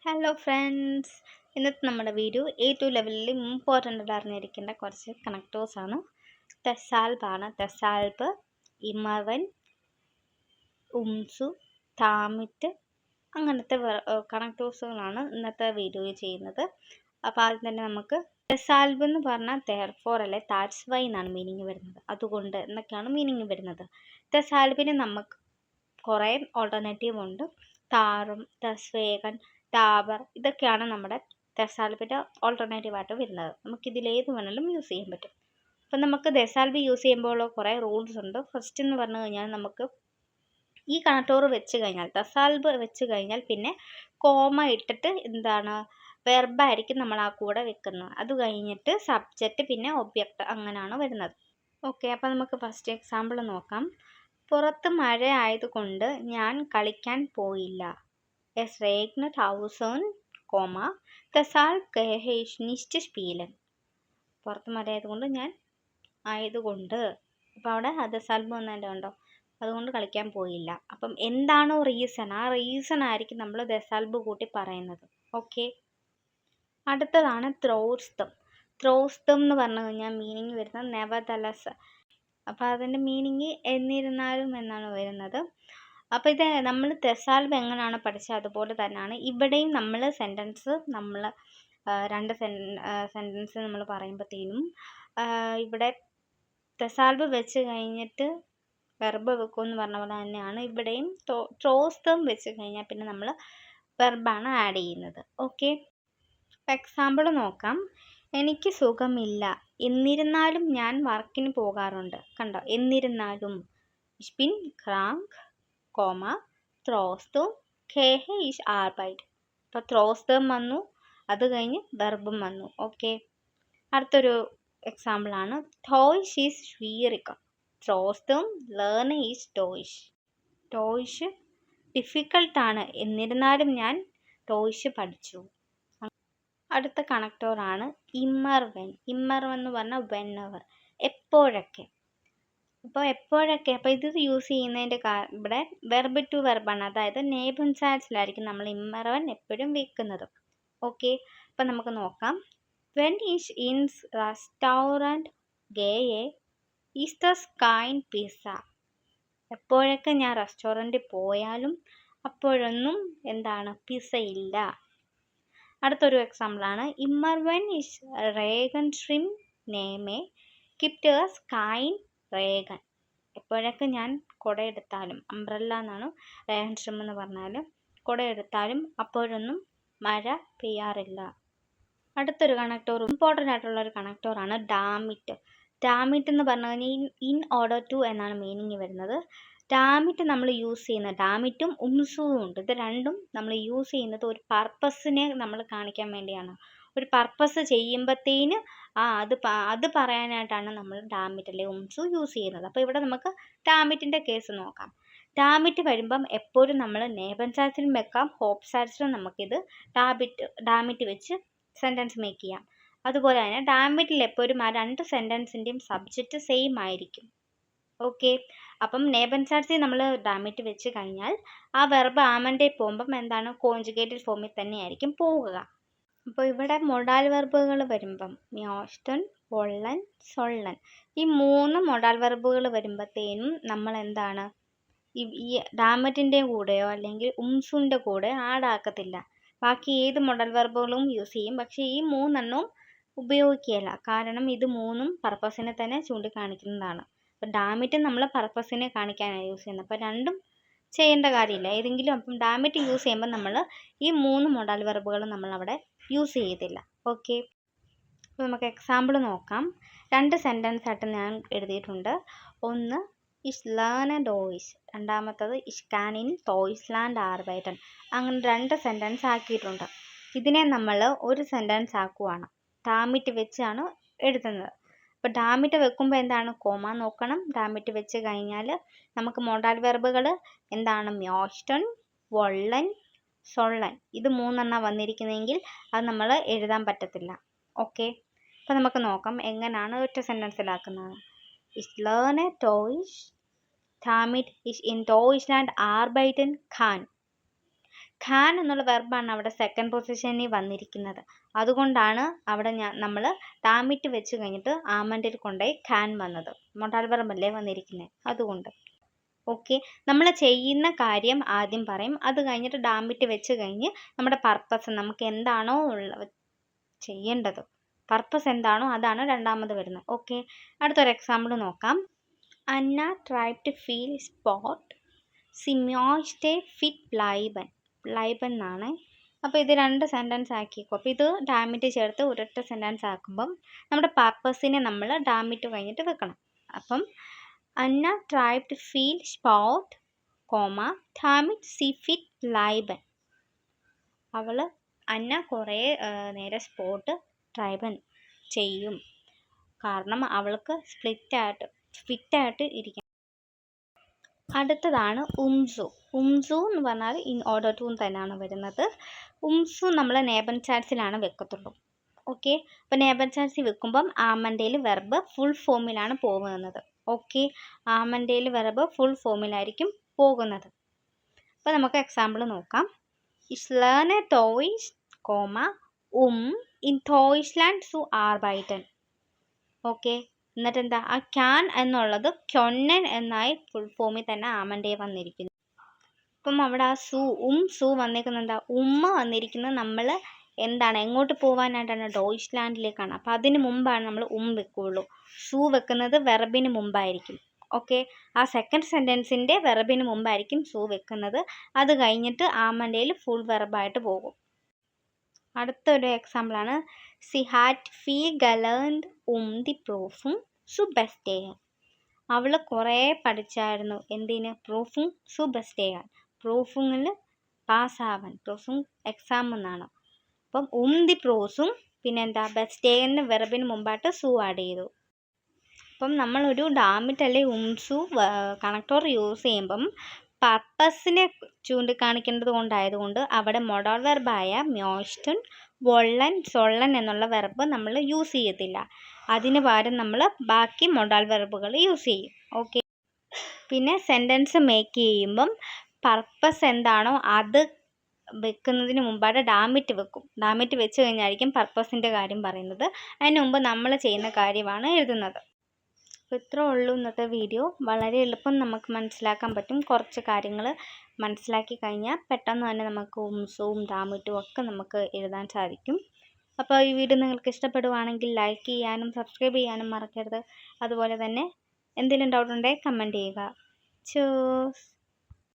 Hello friends, ഇന്നത്തെ നമ്മുടെ video A2 ലെവലിൽ ഇമ്പോർട്ടൻ്റ് അറിഞ്ഞിരിക്കേണ്ട കുറച്ച് കണക്ടേഴ്സാണ്. തെസാൽബാണ്. തെസാൽബ്, ഇമവൻ, ഉംസു, താമിറ്റ് അങ്ങനത്തെ കണക്ടേഴ്സുകളാണ് ഇന്നത്തെ വീഡിയോയിൽ ചെയ്യുന്നത്. അപ്പോൾ ആദ്യം തന്നെ നമുക്ക് തെസാൽബ് എന്ന് പറഞ്ഞാൽ ദെയർഫോർ അല്ലെ ദാറ്റ്സ് വൈ എന്നാണ് മീനിങ് വരുന്നത്. അതുകൊണ്ട് എന്നൊക്കെയാണ് മീനിങ് വരുന്നത്. തെസാൽബിന് നമുക്ക് കുറേ ഓൾട്ടർനേറ്റീവ് ഉണ്ട്. താറും, തസ്വേഗൻ, ഡാബർ ഇതൊക്കെയാണ് നമ്മുടെ തെസാൽബിൻ്റെ ഓൾട്ടർനേറ്റീവായിട്ട് വരുന്നത്. നമുക്കിതിലേത് വേണമെങ്കിലും യൂസ് ചെയ്യാൻ പറ്റും. അപ്പം നമുക്ക് തെസാൽബ് യൂസ് ചെയ്യുമ്പോൾ കുറേ റൂൾസ് ഉണ്ട്. ഫസ്റ്റ് എന്ന് പറഞ്ഞു കഴിഞ്ഞാൽ നമുക്ക് ഈ കണക്ടോർ വെച്ച് കഴിഞ്ഞാൽ തെസാൽബ് വെച്ച് കഴിഞ്ഞാൽ പിന്നെ കോമ ഇട്ടിട്ട് വെർബായിരിക്കും നമ്മൾ ആ കൂടെ വെക്കുന്നത്. അത് കഴിഞ്ഞിട്ട് സബ്ജക്റ്റ് പിന്നെ ഒബ്ജക്റ്റ് അങ്ങനെയാണ് വരുന്നത്. ഓക്കെ, അപ്പം നമുക്ക് ഫസ്റ്റ് എക്സാമ്പിൾ നോക്കാം. പുറത്ത് മഴ ആയതുകൊണ്ട് ഞാൻ കളിക്കാൻ പോയില്ല. Es regnet draußen, deshalb gehe ich nicht spielen. പുറത്ത് മഴ ആയതുകൊണ്ട് ഞാൻ ആയതുകൊണ്ട് അപ്പോൾ അവിടെ ദെസാൽബ് വന്നതിൻ്റെ ഉണ്ടോ, അതുകൊണ്ട് കളിക്കാൻ പോയില്ല. അപ്പം എന്താണോ റീസൺ, ആ റീസൺ ആയിരിക്കും നമ്മൾ ദെസാൽബ് കൂട്ടി പറയുന്നത്. ഓക്കെ, അടുത്തതാണ് ത്രോസ്തം. ത്രോസ്തം എന്ന് പറഞ്ഞു കഴിഞ്ഞാൽ മീനിങ് വരുന്നത് നെവർദലെസ്. അപ്പോൾ അതിൻ്റെ മീനിങ് എന്നിരുന്നാലും എന്നാണ് വരുന്നത്. അപ്പോൾ ഇത് നമ്മൾ തെസാൽബ് എങ്ങനെയാണ് പഠിച്ചത് അതുപോലെ തന്നെയാണ് ഇവിടെയും നമ്മൾ സെൻറ്റൻസ് രണ്ട് സെൻറ്റൻസ് നമ്മൾ പറയുമ്പോഴത്തേനും ഇവിടെ തെസാൽബ് വെച്ച് കഴിഞ്ഞിട്ട് വെർബ് വെക്കുമെന്ന് പറഞ്ഞ പോലെ തന്നെയാണ് ഇവിടെയും ട്രോസ്തം വെച്ച് കഴിഞ്ഞാൽ പിന്നെ നമ്മൾ വെർബാണ് ആഡ് ചെയ്യുന്നത്. ഓക്കെ, ഇപ്പോൾ എക്സാമ്പിൾ നോക്കാം. എനിക്ക് സുഖമില്ല, എന്നിരുന്നാലും ഞാൻ വർക്കിന് പോകാറുണ്ട്. കണ്ടോ, എന്നിരുന്നാലും ich bin krank, trotzdem gehe ich Arbeit. അപ്പോൾ trotzdem വന്നു, അത് കഴിഞ്ഞ് വെർബും വന്നു. ഓക്കെ, അടുത്തൊരു എക്സാമ്പിളാണ് Deutsch ist schwierig, trotzdem lerne ich Deutsch. Deutsch ഡിഫിക്കൽട്ടാണ്, എന്നിരുന്നാലും ഞാൻ Deutsch പഠിച്ചു. അടുത്ത കണക്ടറാണ് ഇമ്മർവെൻ. ഇമ്മർവെൻ എന്ന് പറഞ്ഞാൽ വെന്നെവർ, എപ്പോഴൊക്കെ. അപ്പോൾ എപ്പോഴൊക്കെ, അപ്പോൾ ഇത് യൂസ് ചെയ്യുന്നതിൻ്റെ ഇവിടെ വെർബ് ടു വെർബാണ്, അതായത് നേബൻസാൻസിലായിരിക്കും നമ്മൾ ഇമ്മർവൻ എപ്പോഴും വെക്കുന്നത്. ഓക്കെ, അപ്പോൾ നമുക്ക് നോക്കാം. വെൻ ഈസ് ഇൻസ് റെസ്റ്റോറൻറ്റ് ഗേയെ ഈസ് ദ സ്കൈൻ പിസ്സ. എപ്പോഴൊക്കെ ഞാൻ റെസ്റ്റോറൻറ്റിൽ പോയാലും അപ്പോഴൊന്നും പിസ്സ ഇല്ല. അടുത്തൊരു എക്സാമ്പിളാണ് ഇമ്മർവൻ ഈസ് റേഗൻ ഷ്രിം നേമെ കിപ്റ്റ് സ്കൈൻ റേഗൻ. എപ്പോഴൊക്കെ ഞാൻ കുടയെടുത്താലും, അംബ്രല്ല എന്നാണ് റേഗൻ ഷ്രിം എന്ന് പറഞ്ഞാൽ, കുടയെടുത്താലും അപ്പോഴൊന്നും മഴ പെയ്യാറില്ല. അടുത്തൊരു കണക്ടോർ, ഇമ്പോർട്ടൻ്റ് ആയിട്ടുള്ള ഒരു കണക്ടോറാണ് ഡാമിറ്റ്. ഡാമിറ്റ് എന്ന് പറഞ്ഞു കഴിഞ്ഞാൽ ഇൻ ഓർഡർ ടു എന്നാണ് മീനിങ് വരുന്നത്. ഡാമിറ്റ് നമ്മൾ യൂസ് ചെയ്യുന്നത്, ഡാമിറ്റും ഉംസുവും ഉണ്ട്. ഇത് രണ്ടും നമ്മൾ യൂസ് ചെയ്യുന്നത് ഒരു പർപ്പസിനെ നമ്മൾ കാണിക്കാൻ വേണ്ടിയാണ്. ഒരു പർപ്പസ് ചെയ്യുമ്പോഴത്തേന് അത് പറയാനായിട്ടാണ് നമ്മൾ ഡാമിറ്റ് അല്ലെങ്കിൽ ഉംസു യൂസ് ചെയ്യുന്നത്. അപ്പോൾ ഇവിടെ നമുക്ക് ഡാമിറ്റിൻ്റെ കേസ് നോക്കാം. ഡാമിറ്റ് വരുമ്പം എപ്പോഴും നമ്മൾ നേബൻസാൻസിലും വെക്കാം, ഹോപ്സാൻസിലും നമുക്കിത് ഡാമിറ്റ് വെച്ച് സെൻറ്റൻസ് മേക്ക് ചെയ്യാം. അതുപോലെ തന്നെ ഡാമിറ്റിൽ എപ്പോഴും ആ രണ്ട് സെൻറ്റൻസിൻ്റെയും സബ്ജക്റ്റ് സെയിം ആയിരിക്കും. ഓക്കെ, അപ്പം നേബൻസാൻസിൽ നമ്മൾ ഡാമിറ്റ് വെച്ച് കഴിഞ്ഞാൽ ആ വെർബ് ആമൻ്റെ പോകുമ്പം കോഞ്ചുഗേറ്റഡ് ഫോമിൽ തന്നെയായിരിക്കും പോവുക. അപ്പോൾ ഇവിടെ മൊഡാൽ വെർബുകൾ വരുമ്പം മ്യോസ്റ്റൻ, വൊള്ളൻ, സൊള്ളൻ, ഈ 3 മൊഡാൽ വെർബുകൾ വരുമ്പോഴത്തേനും നമ്മൾ ഈ ഡാമറ്റിൻ്റെ കൂടെയോ അല്ലെങ്കിൽ ഉംസുവിൻ്റെ കൂടെ ആഡ് ആക്കത്തില്ല. ബാക്കി ഏത് മൊഡാൽ വെർബുകളും യൂസ് ചെയ്യും, പക്ഷേ ഈ 3 എണ്ണവും ഉപയോഗിക്കുകയില്ല. കാരണം ഇത് 3 പർപ്പസിനെ തന്നെ ചൂണ്ടിക്കാണിക്കുന്നതാണ്. അപ്പോൾ ഡാമിറ്റ് നമ്മൾ പർപ്പസിനെ കാണിക്കാനാണ് യൂസ് ചെയ്യുന്നത്. അപ്പോൾ രണ്ടും ചെയ്യേണ്ട കാര്യമില്ല, ഏതെങ്കിലും. അപ്പം ഡാമിറ്റ് യൂസ് ചെയ്യുമ്പോൾ നമ്മൾ ഈ 3 മൊഡാൽ വെർബുകൾ നമ്മളവിടെ യൂസ് ചെയ്യത്തില്ല. ഓക്കെ, അപ്പോൾ നമുക്ക് എക്സാമ്പിൾ നോക്കാം. 2 സെൻറ്റൻസ് ആയിട്ട് ഞാൻ എഴുതിയിട്ടുണ്ട്. ഒന്ന് ഇഷ് ലേൺ ഡോയിഷ്, രണ്ടാമത്തത് ഇഷ് കാൻ ഇൻ ടോയ്സ്ലാൻഡ് ആർബൈറ്റൻ. അങ്ങനെ 2 സെൻറ്റൻസ് ആക്കിയിട്ടുണ്ട്. ഇതിനെ നമ്മൾ ഒരു സെൻറ്റൻസ് ആക്കുവാണ്, ഡാമിറ്റ് വെച്ചാണ് എഴുതുന്നത്. അപ്പോൾ ഡാമിറ്റ് വെക്കുമ്പോൾ കോമ നോക്കണം. ഡാമിറ്റ് വെച്ച് കഴിഞ്ഞാൽ നമുക്ക് മൊഡാൽ വെർബുകൾ മ്യോസ്റ്റൻ, വൊള്ളൻ, സൊള്ളൻ, ഇത് 3 എണ്ണം വന്നിരിക്കുന്നതെങ്കിൽ അത് നമ്മൾ എഴുതാൻ പറ്റത്തില്ല. ഓക്കെ, അപ്പോൾ നമുക്ക് നോക്കാം എങ്ങനെയാണ് ഒറ്റ സെൻറ്റൻസിലാക്കുന്നത്. ഇഷ് ലേൺ ടോയ്സ്, ഡാമിറ്റ് ഇഷ് ഇൻ ടോയ്സ്ലാൻഡ് ആർബൈറ്റൻ ഖാൻ. ഖാൻ എന്നുള്ള വെർബാണ് അവിടെ സെക്കൻഡ് പൊസിഷനിൽ വന്നിരിക്കുന്നത്. അതുകൊണ്ടാണ് അവിടെ നമ്മൾ ഡാമിറ്റ് വെച്ച് കഴിഞ്ഞിട്ട് ആമൻഡിൽ കൊണ്ടുപോയി ഖാൻ വന്നത്. മൊഡാൾ വെർബല്ലേ വന്നിരിക്കുന്നത്, അതുകൊണ്ട്. ഓക്കെ, നമ്മൾ ചെയ്യുന്ന കാര്യം ആദ്യം പറയും, അത് കഴിഞ്ഞിട്ട് ഡാമിറ്റ് വെച്ച് കഴിഞ്ഞ് നമ്മുടെ പർപ്പസ്, നമുക്ക് എന്താണോ ചെയ്യേണ്ടത്, പർപ്പസ് എന്താണോ അതാണ് രണ്ടാമത് വരുന്നത്. ഓക്കെ, അടുത്തൊരു എക്സാമ്പിൾ നോക്കാം. അന്ന ട്രൈഡ് ടു ഫീൽ സ്പോട്ട് സിമ്യോസ്റ്റെ ഫിറ്റ് ബ്ലൈബൻ. ബ്ലൈബൻ എന്നാണ്. അപ്പോൾ ഇത് 2 സെൻറ്റൻസ് ആക്കിക്കോ. അപ്പോൾ ഇത് ഡാമിറ്റ് ചേർത്ത് ഒരൊറ്റ സെൻറ്റൻസ് ആക്കുമ്പം നമ്മുടെ പർപ്പസിനെ നമ്മൾ ഡാമിറ്റ് കഴിഞ്ഞിട്ട് വെക്കണം. അപ്പം അന്ന ട്രൈഡ് ടു ഫീൽ സ്പോട്ട് ഡാമിറ്റ് സി ഫിറ്റ് ബ്ലൈബൻ. അന്ന കുറേ നേരം സ്പോട്ട് ട്രൈബൻ ചെയ്യും, കാരണം അവൾക്ക് ഫിറ്റായിട്ട് ഇരിക്കണം. അടുത്തതാണ് ഉംസു. ഉംസു എന്ന് പറഞ്ഞാൽ ഇൻ ഓർഡർ ടു തന്നെയാണ് വരുന്നത്. ഉംസു നമ്മൾ നേബൻ ചാറ്റ്സിലാണ് വെക്കത്തുള്ളൂ. ഓക്കെ, അപ്പോൾ നേബൻ ചാറ്റ്സിൽ വെക്കുമ്പം ആമൻഡേൽ വെർബ് ഫുൾ ഫോമിലാണ് പോകുന്നത്. ഓക്കെ, ആമൻഡേൽ വെർബ് ഫുൾ ഫോമിലായിരിക്കും പോകുന്നത്. അപ്പോൾ നമുക്ക് എക്സാമ്പിൾ നോക്കാം. Ich lerne Deutsch, in Deutschland zu arbeiten. Okay, എന്നിട്ട് എന്താ, ആ ക്യാൻ എന്നുള്ളത് ക്യൊന്നൻ എന്നായി ഫുൾ ഫോമിൽ തന്നെ ആമൻഡേ വന്നിരിക്കുന്നു. അപ്പം അവിടെ ആ സു വന്നിരിക്കുന്നത് എന്താ, ഉമ്മ വന്നിരിക്കുന്നത് നമ്മൾ എന്താണ്, എങ്ങോട്ട് പോകാനായിട്ടാണ്, ഡോയ്ച്ച്ലാൻഡിലേക്കാണ്. അപ്പോൾ അതിന് മുമ്പാണ് നമ്മൾ വെക്കുകയുള്ളൂ. സു വെക്കുന്നത് വെർബിന് മുമ്പായിരിക്കും. ഓക്കെ, ആ സെക്കൻഡ് സെൻറ്റൻസിൻ്റെ വെർബിന് മുമ്പായിരിക്കും സു വെക്കുന്നത്. അത് കഴിഞ്ഞിട്ട് ആമൻഡേൽ ഫുൾ വെർബായിട്ട് പോകും. അടുത്തൊരു എക്സാമ്പിളാണ് സി ഹാറ്റ് ഫീ ഗലേൺഡ് ദി പ്രൂഫും സു ബെസ്റ്റേയൻ. അവൾ കുറേ പഠിച്ചായിരുന്നു, എന്തിന്, പ്രൂഫും സു ബെസ്റ്റേയൻ, പ്രൂഫിങ്ങിൽ പാസ്സാവാൻ, പ്രൂഫും എക്സാം എന്നാണ്. അപ്പം ദി പ്രൂസും പിന്നെന്താ ബെസ്റ്റേയന് വെർബിന് മുമ്പായിട്ട് സു ആഡ് ചെയ്തു. അപ്പം നമ്മളൊരു ഡാമിറ്റ് അല്ലെങ്കിൽ ഉംസു കണക്ടർ യൂസ് ചെയ്യുമ്പം പർപ്പസിനെ ചൂണ്ടിക്കാണിക്കേണ്ടത് കൊണ്ടായതുകൊണ്ട് അവിടെ മൊഡാൾ വെർബായ മ്യോസ്റ്റൻ, വൊള്ളൻ, സൊള്ളൻ എന്നുള്ള വെർബ് നമ്മൾ യൂസ് ചെയ്യത്തില്ല. അതിന് പകരം നമ്മൾ ബാക്കി മൊഡാൾ വെർബുകൾ യൂസ് ചെയ്യും. ഓക്കെ, പിന്നെ സെൻറ്റൻസ് മേക്ക് ചെയ്യുമ്പം പർപ്പസ് എന്താണോ അത് വെക്കുന്നതിന് മുമ്പായിട്ട് ഡാമിറ്റ് വെക്കും. ഡാമിറ്റ് വെച്ച് കഴിഞ്ഞായിരിക്കും പർപ്പസിൻ്റെ കാര്യം പറയുന്നത്. അതിന് മുമ്പ് നമ്മൾ ചെയ്യുന്ന കാര്യമാണ് എഴുതുന്നത്. അപ്പോൾ ഇത്രേ ഉള്ളൂ ഇന്നത്തെ വീഡിയോ. വളരെ എളുപ്പം നമുക്ക് മനസ്സിലാക്കാൻ പറ്റും. കുറച്ച് കാര്യങ്ങൾ മനസ്സിലാക്കി കഴിഞ്ഞാൽ പെട്ടെന്ന് തന്നെ നമുക്ക് ഉംസും ഡാമിറ്റും ഒക്കെ നമുക്ക് എഴുതാൻ സാധിക്കും. അപ്പോൾ ഈ വീഡിയോ നിങ്ങൾക്ക് ഇഷ്ടപ്പെടുവാണെങ്കിൽ ലൈക്ക് ചെയ്യാനും സബ്സ്ക്രൈബ് ചെയ്യാനും മറക്കരുത്. അതുപോലെ തന്നെ എന്തെങ്കിലും ഡൗട്ട് ഉണ്ടെങ്കിൽ കമൻറ്റ് ചെയ്യുക. ചൂസ്.